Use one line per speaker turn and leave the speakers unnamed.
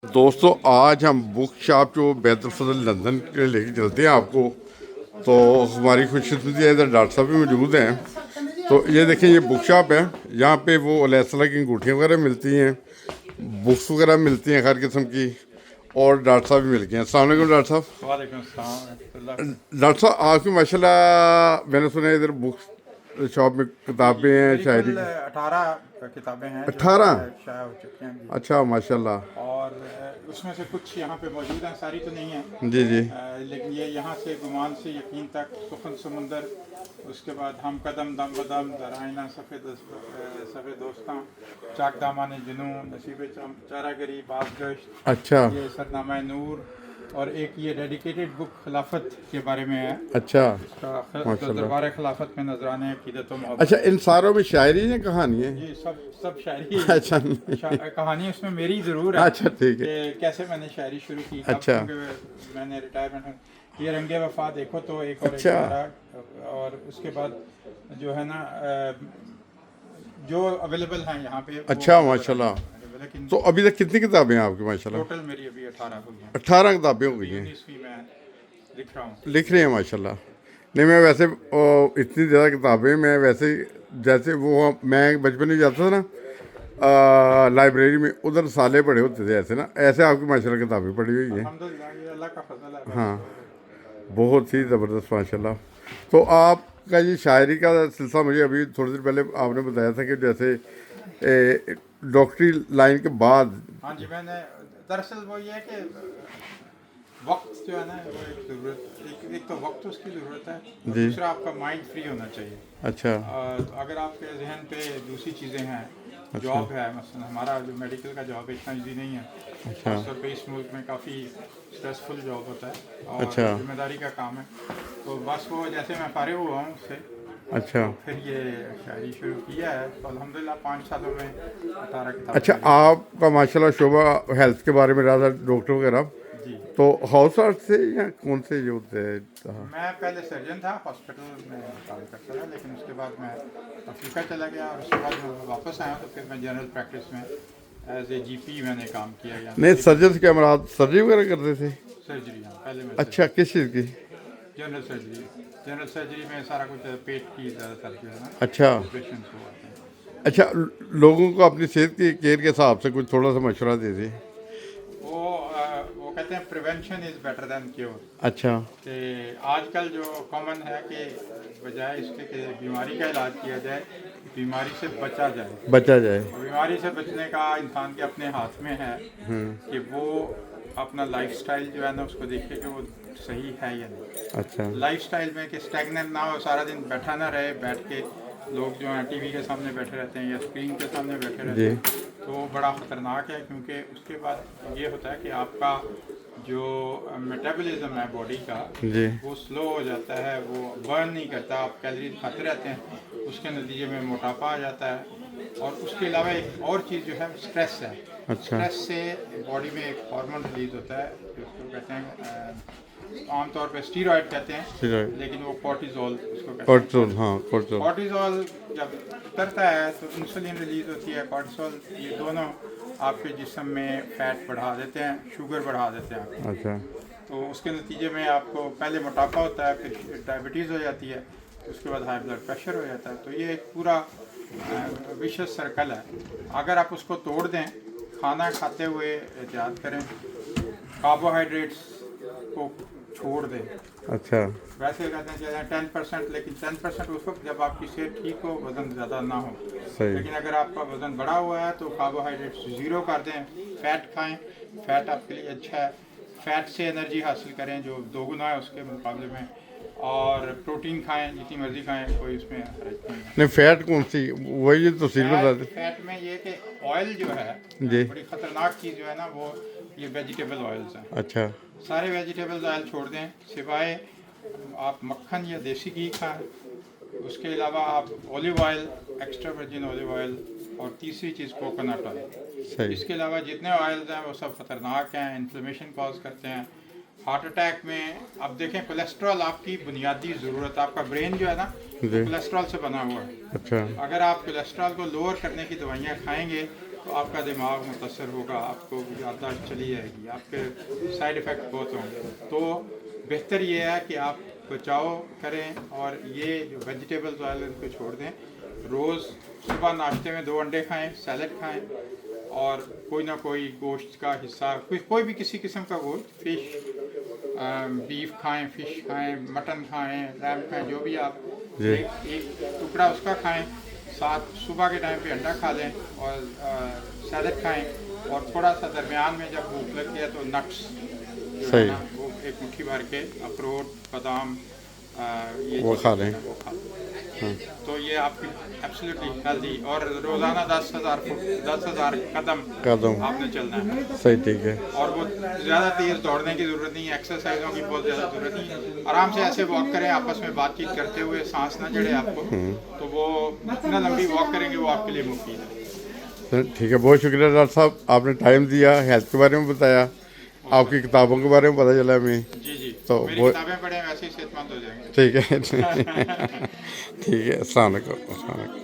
दोस्तों आज हम बुक शॉप जो बैतुल फजल लंदन के लिए लेके चलते हैं आपको। तो हमारी खुशकिस्मती है, इधर डॉक्टर साहब भी मौजूद हैं। तो ये देखें, ये बुक शॉप है। यहाँ पे वो अलैहिस्सलाम की अंगूठियाँ वगैरह मिलती हैं, बुक्स वगैरह मिलती हैं हर किस्म की, और डॉक्टर साहब भी मिल गए हैं। अस्सलाम वालेकुम डॉक्टर साहब।
वालेकुम अस्सलाम।
डॉक्टर साहब आपकी माशाल्लाह मैंने सुना है इधर बुक शॉप में किताबें हैं,
मेरी
शायरी
कुल
की।
18 किताबें हैं जो
18?
शाया हो चुकी हैं जी।
अच्छा माशाल्लाह।
और उसमें से कुछ यहाँ पे मौजूद हैं, सारी तो नहीं है।
जी जी।
लेकिन ये यहाँ से गुमान से यकीन तक, सुखन समुंदर, उसके बाद हम कदम दम बदम, दराइना सफ़ेद दोस्तां, चाक दामान जुनून, नसीब चारागरी, बाज गश्त,
अच्छा
ये सरनामा नूर, और एक ये डेडिकेटेड बुक खिलाफत के बारे में है।
अच्छा
जो
माशाल्लाह।
दरबार खिलाफत में नजराने अकीदत व मोहब्बत।
अच्छा, इन सारों में शायरी है कहानी है?
जी, सब सब शायरी है।
अच्छा
कहानी उसमें मेरी ज़रूर है
अच्छा ठीक है।
कि कैसे मैंने शायरी शुरू की, कब,
अच्छा
क्योंकि मैंने रिटायरमेंट में ये रंगे वफा देखो तो एक और एक
अच्छा
इशारा, और उसके बाद जो है ना जो अवेलेबल हैं यहाँ पे वो
अच्छा
नजर
माशाल्लाह।
आएंगे। लेकिन
तो अभी तक कितनी किताबें हैं आपकी माशाल्लाह?
टोटल मेरी अभी 18 हो गई हैं।
18 किताबें हो गई
अभी
हैं।
19वीं में लिख रहा हूँ।
लिख रहे हैं माशाल्लाह। नहीं मैं वैसे इतनी ज़्यादा किताबें मैं वैसे जैसे वो मैं बचपन में जाता था ना लाइब्रेरी में, उधर साले पढ़े होते थे ऐसे ना, ऐसे आपकी माशाल्लाह किताबें पढ़ी हुई हैं।
अल्हम्दुलिल्लाह, ये अल्लाह का फजल है बस।
हाँ बहुत ही ज़बरदस्त माशाल्लाह। तो आपका ये शायरी का सिलसिला, मुझे अभी थोड़ी देर पहले आपने बताया था कि जैसे डॉक्टरी लाइन के बाद।
हाँ जी, मैंने दरअसल वो ये है कि वक्त जो है ना वो एक ज़रूरत, एक तो वक्त उसकी ज़रूरत है, और
जी
दूसरा आपका माइंड फ्री होना चाहिए।
अच्छा
तो अगर आपके जहन पे दूसरी चीज़ें हैं,
अच्छा
जॉब है, मसलन हमारा जो मेडिकल का जॉब है इतना ईजी नहीं है,
अच्छा
खासतौर पे इस मुल्क में काफ़ी स्ट्रेसफुल जॉब होता है और
अच्छा
जिम्मेदारी का काम है। तो बस वो जैसे मैं फारिग हुआ हूँ उससे,
अच्छा
फिर ये शायरी शुरू किया है, तो अल्हम्दुलिल्लाह 5 सालों में 18
अच्छा।
किताबें।
आपका माशाल्लाह शोभा हेल्थ के बारे में रहा था, डॉक्टर वगैरह।
जी,
तो हाउस सर्जन से या कौन से जो थे? हाँ,
मैं पहले सर्जन था, हॉस्पिटल में काम करता था, लेकिन उसके बाद मैं अफ्रीका चला गया, और उसके बाद मैं वापस आया, तो फिर मैं जनरल प्रैक्टिस में एज ए जीपी मैंने काम किया।
नहीं
यहाँ
सर्जन से क्या मराद, सर्जरी वगैरह करते थे?
सर्जरी, हाँ पहले मैं
अच्छा किस चीज़ की?
जनरल सर्जरी में सारा कुछ पेट की ज़्यादातर जो है ना
अच्छा
ऑपरेशन हो आते हैं।
अच्छा। लोगों को अपनी सेहत की केयर के हिसाब से कुछ थोड़ा सा मशवरा दे दें।
वो कहते हैं prevention is better than cure.
अच्छा
कि आजकल जो कॉमन है कि बजाय इसके कि बीमारी का इलाज किया जाए, बीमारी से बचा जाए।
बचा जाए।
और बीमारी से बचने का इंसान के अपने हाथ में है कि वो अपना लाइफस्टाइल जो है ना उसको देखे कि वो सही है या नहीं।
अच्छा
लाइफस्टाइल में कि स्टैगनेंट ना हो, सारा दिन बैठा ना रहे, बैठ के लोग जो हैं टीवी के सामने बैठे रहते हैं या स्क्रीन के सामने बैठे रहते
जी
हैं, तो वो बड़ा ख़तरनाक है, क्योंकि उसके बाद ये होता है कि आपका जो मेटाबॉलिज्म है बॉडी का
जी
वो स्लो हो जाता है, वो बर्न नहीं करता, आप कैलोरीज खाते रहते हैं, उसके नतीजे में मोटापा आ जाता है। और उसके अलावा एक और चीज़ जो है स्ट्रेस है।
अच्छा
स्ट्रेस से बॉडी में एक हार्मोन रिलीज होता है जिसको कहते हैं, आमतौर पे स्टीरॉयड कहते हैं,
स्टीरॉयड,
लेकिन वो कॉर्टिजोल उसको कहते
कोर्टिसोल।
हैं।
हाँ कोर्टिसोल।
कॉर्टिजोल जब उतरता है तो इंसुलिन रिलीज होती है, कॉर्टिसोल, ये दोनों आपके जिस्म में फैट बढ़ा देते हैं, शुगर बढ़ा देते हैं आपकी।
अच्छा
तो उसके नतीजे में आपको पहले मोटापा होता है, फिर डायबिटीज़ हो जाती है, उसके बाद हाई ब्लड प्रेशर हो जाता है। तो ये एक पूरा विशेष सर्कल है। अगर आप उसको तोड़ दें, खाना खाते हुए एहतियात करें, कार्बोहाइड्रेट्स को छोड़ दें।
अच्छा
वैसे कहते हैं चलें 10%, लेकिन 10% उस वक्त जब आपकी सेहत ठीक हो, वज़न ज़्यादा ना हो।
सही।
लेकिन अगर आपका वज़न बढ़ा हुआ है तो कार्बोहाइड्रेट्स ज़ीरो कर दें, फ़ैट खाएं, फ़ैट आपके लिए अच्छा है, फ़ैट से एनर्जी हासिल करें जो दोगुना है उसके मुकाबले में, और प्रोटीन खाएं जितनी मर्ज़ी खाएं, कोई उसमें हर्ज नहीं है।
नहीं फैट कौन सी, वही तो सिर बता दे।
फैट में ये कि ऑयल जो है
जी
बड़ी ख़तरनाक चीज़ जो है ना, वो ये वेजिटेबल ऑयल्स हैं।
अच्छा
सारे वेजिटेबल्स ऑयल छोड़ दें, सिवाय आप मक्खन या देसी घी खाएं। उसके अलावा आप olive oil, extra virgin olive oil, और तीसरी चीज़ कोकोनट ऑयल।
सही।
इसके अलावा जितने ऑयल्स हैं वो सब ख़तरनाक हैं, इन्फ्लेमेशन कॉज करते हैं, हार्ट अटैक में। अब देखें, कोलेस्ट्रॉल आपकी बुनियादी ज़रूरत, आपका ब्रेन जो है ना वो
जी
कोलेस्ट्रॉल से बना हुआ है।
अच्छा
अगर आप कोलेस्ट्रॉल को लोअर करने की दवाइयाँ खाएंगे तो आपका दिमाग मुतासर होगा, आपको याददाश्त चली जाएगी, आपके साइड इफ़ेक्ट बहुत होंगे। तो बेहतर ये है कि आप बचाव करें और ये जो वेजिटेबल्स वाले इनको छोड़ दें। रोज़ सुबह नाश्ते में 2 अंडे खाएं, सैलड खाएं और कोई ना कोई गोश्त का हिस्सा, कोई भी किसी किस्म का गोश्त, फ़िश, बीफ खाएं, फ़िश खाएं, मटन खाएं, लैम खाएं, जो भी आप
जी।
एक टुकड़ा उसका खाएं। साथ सुबह के टाइम पे अंडा खा लें और सैलड खाएं और थोड़ा सा दरमियान में जब भूख लगती है तो नट्स जो है
सही।
ना वो एक मुट्ठी भर के, अखरोट, बादाम, ये
वो
चीज़ें
खा
जो है
लें।
ना, वो खा लें। तो ये आपकी एब्सोल्युटली हेल्दी, और रोज़ाना 10,000 कदम आपने चलना है।
सही, ठीक है।
और वो ज़्यादा तेज़ दौड़ने की ज़रूरत नहीं है, एक्सरसाइजों की बहुत ज़्यादा ज़रूरत नहीं है। आराम से ऐसे वॉक करें, आपस में बातचीत करते हुए, सांस ना चढ़े आपको, तो वो जितना लंबी वॉक करेंगे वो आपके लिए मुफीद है।
सर ठीक है, बहुत शुक्रिया डॉक्टर साहब, आपने टाइम दिया, हेल्थ के बारे में बताया, आपकी किताबों के बारे में पता चला हमें।
जी जी,
तो
मेरी
वो
किताबें पढ़ें, वैसे ही सेहतमंद हो जाएंगे।
ठीक है ठीक है, अस्सलाम वालेकुम।